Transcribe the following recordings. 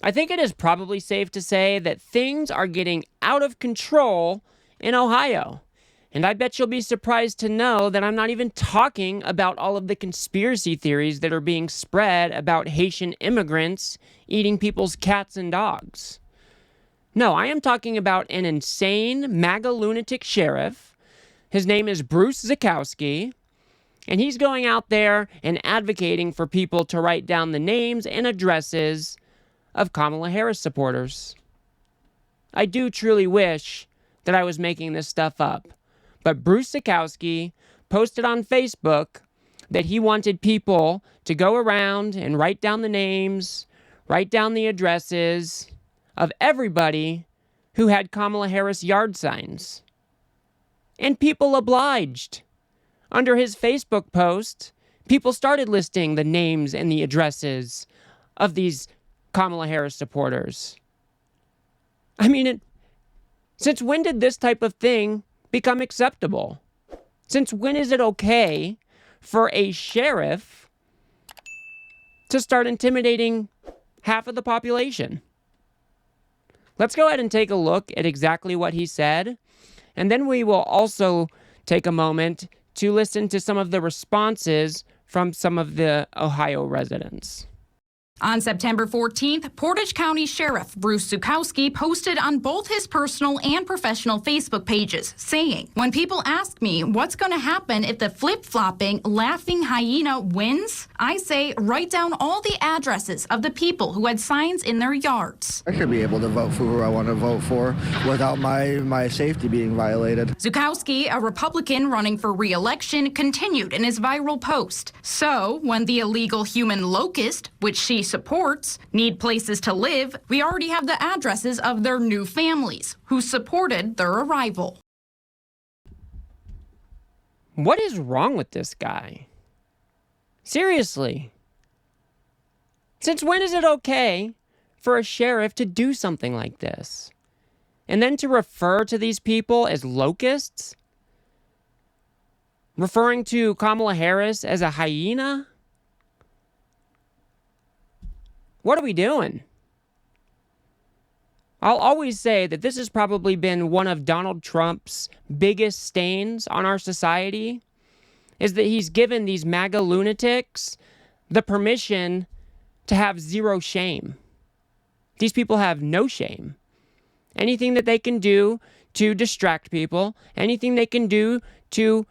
I think it is probably safe to say that things are getting out of control in Ohio. And I bet you'll be surprised to know that I'm not even talking about all of the conspiracy theories that are being spread about Haitian immigrants eating people's cats and dogs. No, I am talking about an insane MAGA lunatic sheriff. His name is Bruce Zukowski, and he's going out there and advocating for people to write down the names and addresses of Kamala Harris supporters. I do truly wish that I was making this stuff up, but Bruce Zukowski posted on Facebook that he wanted people to go around and write down the names, write down the addresses of everybody who had Kamala Harris yard signs. And people obliged. Under his Facebook post, people started listing the names and the addresses of these Kamala Harris supporters. I mean, since when did this type of thing become acceptable? Since when is it okay for a sheriff to start intimidating half of the population? Let's go ahead and take a look at exactly what he said, and then we will also take a moment to listen to some of the responses from some of the Ohio residents. On September 14th, Portage County Sheriff Bruce Zukowski posted on both his personal and professional Facebook pages, saying, "When people ask me what's going to happen if the flip-flopping laughing hyena wins, I say write down all the addresses of the people who had signs in their yards." I should be able to vote for who I want to vote for without my safety being violated. Zukowski, a Republican running for re-election, continued in his viral post. So, when the illegal human locust, which she supports, need places to live, we already have the addresses of their new families who supported their arrival. What is wrong with this guy? Seriously. Since when is it okay for a sheriff to do something like this? And then to refer to these people as locusts? Referring to Kamala Harris as a hyena? What are we doing? I'll always say that this has probably been one of Donald Trump's biggest stains on our society, is that he's given these MAGA lunatics the permission to have zero shame. These people have no shame. Anything that they can do to distract people, anything they can do to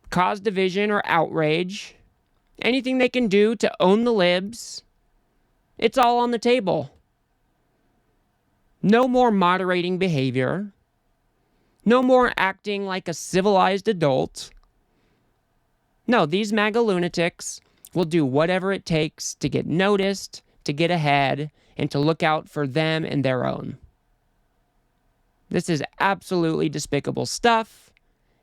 cause division or outrage, anything they can do to own the libs, it's all on the table. No more moderating behavior. No more acting like a civilized adult. No, these MAGA lunatics will do whatever it takes to get noticed, to get ahead, and to look out for them and their own. This is absolutely despicable stuff,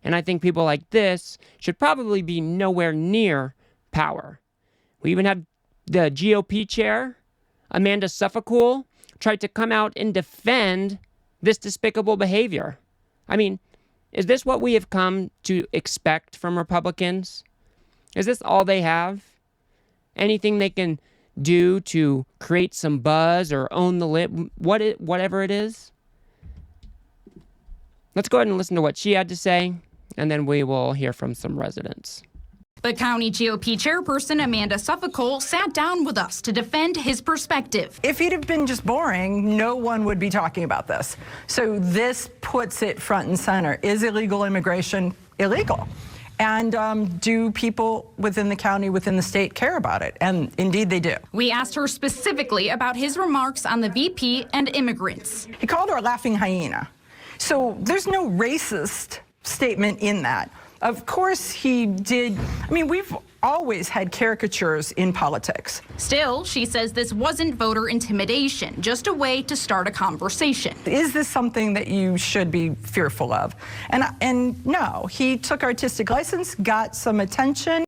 and I think people like this should probably be nowhere near power. We even had the GOP chair, Amanda Suffolk, tried to come out and defend this despicable behavior. I mean, is this what we have come to expect from Republicans? Is this all they have? Anything they can do to create some buzz or own the lip, whatever it is? Let's go ahead and listen to what she had to say, and then we will hear from some residents. The county GOP chairperson, Amanda Suffolk, sat down with us to defend his perspective. If he'd have been just boring, no one would be talking about this. So this puts it front and center. Is illegal immigration illegal? And do people within the county, within the state care about it? And indeed they do. We asked her specifically about his remarks on the VP and immigrants. He called her a laughing hyena. So there's no racist statement in that. Of course he did. I mean, we've always had caricatures in politics. Still, she says this wasn't voter intimidation, just a way to start a conversation. Is this something that you should be fearful of? And no, he took artistic license, got some attention.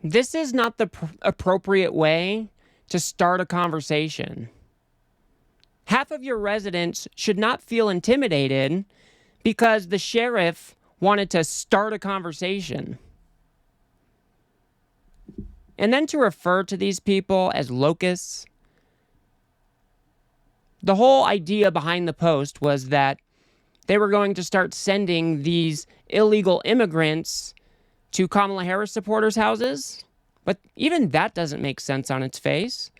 This is not the appropriate way to start a conversation. Half of your residents should not feel intimidated because the sheriff wanted to start a conversation. And then to refer to these people as locusts. The whole idea behind the post was that they were going to start sending these illegal immigrants to Kamala Harris supporters' houses. But even that doesn't make sense on its face.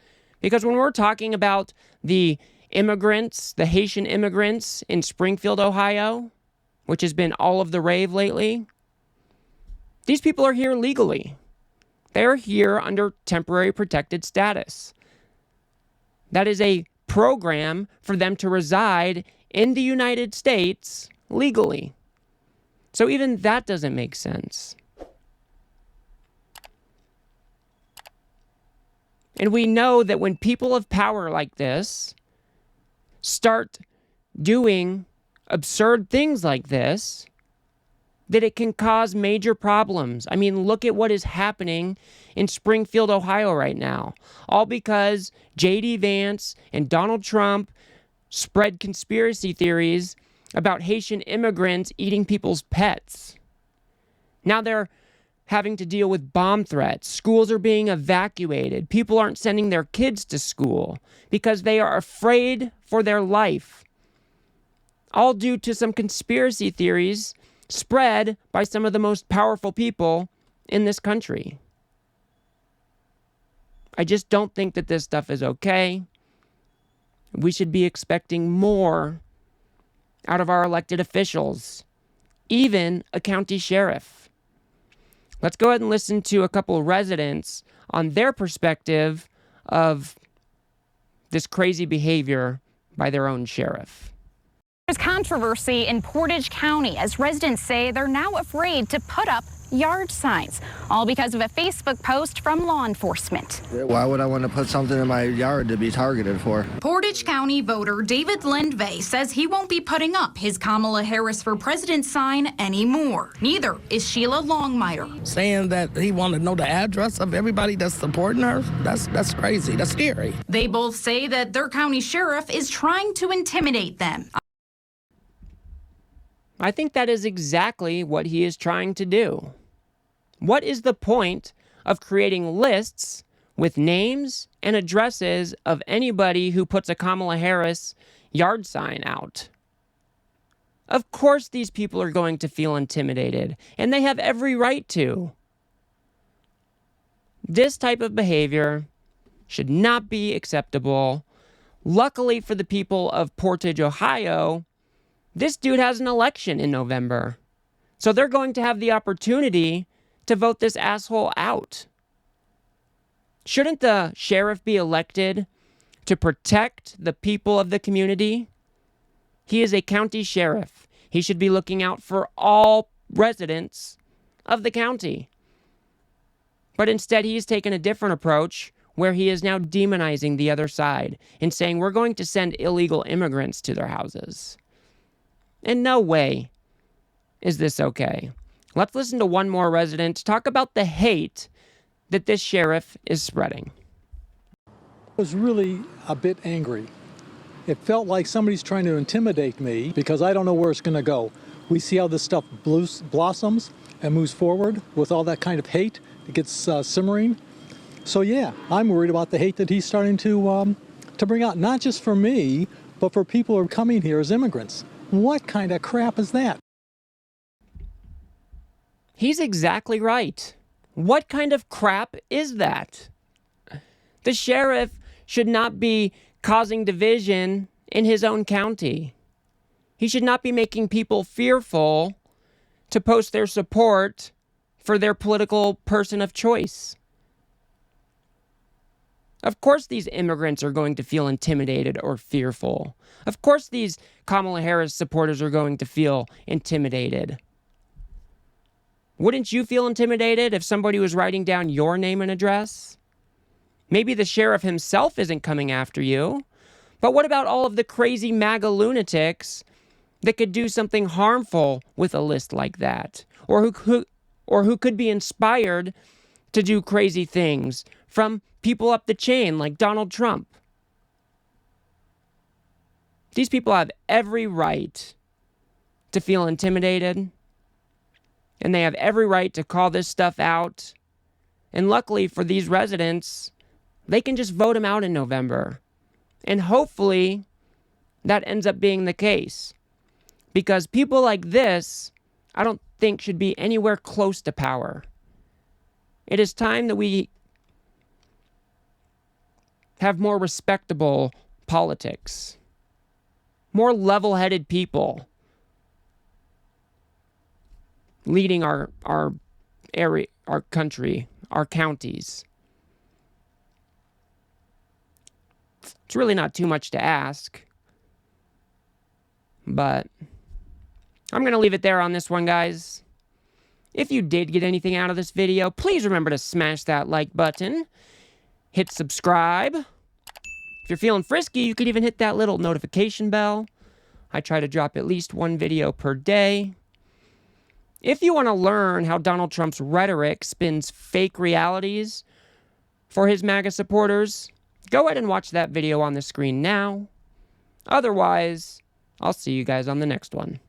Because when we're talking about the immigrants, the Haitian immigrants in Springfield, Ohio, which has been all of the rave lately, these people are here legally. They are here under temporary protected status. That is a program for them to reside in the United States legally. So even that doesn't make sense. And we know that when people of power like this start doing absurd things like this, that it can cause major problems. I mean, look at what is happening in Springfield, Ohio right now. All because J.D. Vance and Donald Trump spread conspiracy theories about Haitian immigrants eating people's pets. Now they're having to deal with bomb threats. Schools are being evacuated. People aren't sending their kids to school because they are afraid for their life. All due to some conspiracy theories spread by some of the most powerful people in this country. I just don't think that this stuff is okay. We should be expecting more out of our elected officials, even a county sheriff. Let's go ahead and listen to a couple of residents on their perspective of this crazy behavior by their own sheriff. There's controversy in Portage County as residents say they're now afraid to put up yard signs, all because of a Facebook post from law enforcement. Why would I want to put something in my yard to be targeted for? Portage County voter David Lindvay says he won't be putting up his Kamala Harris for President sign anymore. Neither is Sheila Longmire. Saying that he wanted to know the address of everybody that's supporting her, that's crazy. That's scary. They both say that their county sheriff is trying to intimidate them. I think that is exactly what he is trying to do. What is the point of creating lists with names and addresses of anybody who puts a Kamala Harris yard sign out? Of course these people are going to feel intimidated, and they have every right to. This type of behavior should not be acceptable. Luckily for the people of Portage, Ohio, this dude has an election in November. So they're going to have the opportunity to vote this asshole out. Shouldn't the sheriff be elected to protect the people of the community? He is a county sheriff. He should be looking out for all residents of the county. But instead, he has taken a different approach where he is now demonizing the other side and saying we're going to send illegal immigrants to their houses. In no way is this okay. Let's listen to one more resident talk about the hate that this sheriff is spreading. I was really a bit angry. It felt like somebody's trying to intimidate me because I don't know where it's going to go. We see how this stuff blossoms and moves forward with all that kind of hate. It gets simmering. So yeah, I'm worried about the hate that he's starting to bring out, not just for me, but for people who are coming here as immigrants. What kind of crap is that? He's exactly right. What kind of crap is that? The sheriff should not be causing division in his own county. He should not be making people fearful to post their support for their political person of choice. Of course these immigrants are going to feel intimidated or fearful. Of course these Kamala Harris supporters are going to feel intimidated. Wouldn't you feel intimidated if somebody was writing down your name and address? Maybe the sheriff himself isn't coming after you, but what about all of the crazy MAGA lunatics that could do something harmful with a list like that? Or who could be inspired to do crazy things from people up the chain like Donald Trump? These people have every right to feel intimidated, and they have every right to call this stuff out And luckily for these residents, they can just vote him out in November. And hopefully that ends up being the case. Because people like this, I don't think should be anywhere close to power. It is time that we have more respectable politics. More level-headed people leading our area, our country, our counties. It's really not too much to ask. But I'm going to leave it there on this one, guys. If you did get anything out of this video, please remember to smash that like button. Hit subscribe. If you're feeling frisky, you could even hit that little notification bell. I try to drop at least one video per day. If you want to learn how Donald Trump's rhetoric spins fake realities for his MAGA supporters, go ahead and watch that video on the screen now. Otherwise, I'll see you guys on the next one.